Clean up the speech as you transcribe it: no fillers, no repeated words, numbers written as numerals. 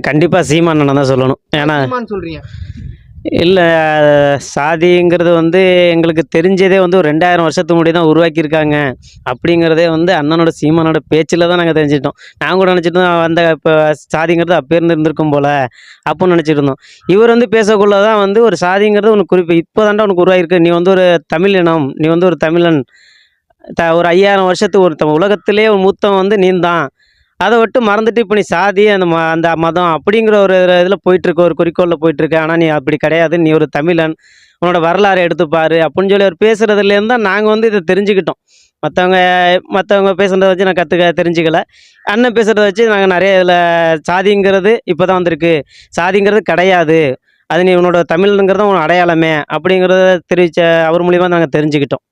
கண்டிப்பா சீமான் அண்ணன தான் சொல்லணும். ஏன்னா சீமான் சொல்றீங்க. இல்ல சாதிங்கிறது வந்து எங்களுக்கு தெரிஞ்சதே வந்து ஒரு 2000 வருஷத்துக்கு முன்னாடி தான் உருவாக்கியிருக்காங்க. அப்படிங்கிறதே வந்து அண்ணனோட சீமானோட பேச்சுல தான் நாங்க தெரிஞ்சுக்கிட்டோம். நான் கூட நினச்சிட்டு இருந்தோம் அந்த இப்ப சாதிங்கிறது அப்பயே இருந்து இருந்திருக்கும் போல, அப்புட்னு நினச்சிட்டு இருந்தோம். இவர் வந்து பேசக்குள்ள தான் வந்து ஒரு சாதிங்கிறது உனக்கு இப்போ தான்டா உனக்கு உருவாகிருக்கு. நீ வந்து ஒரு தமிழ் இனம், நீ வந்து ஒரு தமிழன். ஒரு 5000 வருஷத்துக்கு ஒருத்தன் உலகத்திலேயே ஒரு மூத்தவன் வந்து நீ தான். அத விட்டு மறந்துட்டு இப்ப நீ சாதி, அந்த மதம் அப்படிங்கிற ஒரு இதில போயிட்டுருக்க, ஒரு குறிக்கோள்ல போயிட்டுருக்க. ஆனா நீ அப்படி கிடையாது. நீ ஒரு தமிழன். உன்னோட வரலாற எடுத்து பாரு அப்படின்னு சொல்லி அவர் பேசுறதுலேருந்து தான் நாங்க வந்து இத தெரிஞ்சுக்கிட்டோம். மத்தவங்க மத்தவங்க பேசுனத வச்சு நான் தெரிஞ்சுக்கல. அண்ணன் பேசுறத வச்சு நாங்க நெறைய இதில சாதிங்கிறது இப்ப தான் வந்திருக்கு. சாதிங்கிறது கிடையாது. அது நீ உன்னோட தமிழ்ங்கிறது உன் அடையாளமே அப்படிங்கிறத தெரிவிச்ச அவர் மூலியமா நாங்க தெரிஞ்சுக்கிட்டோம்.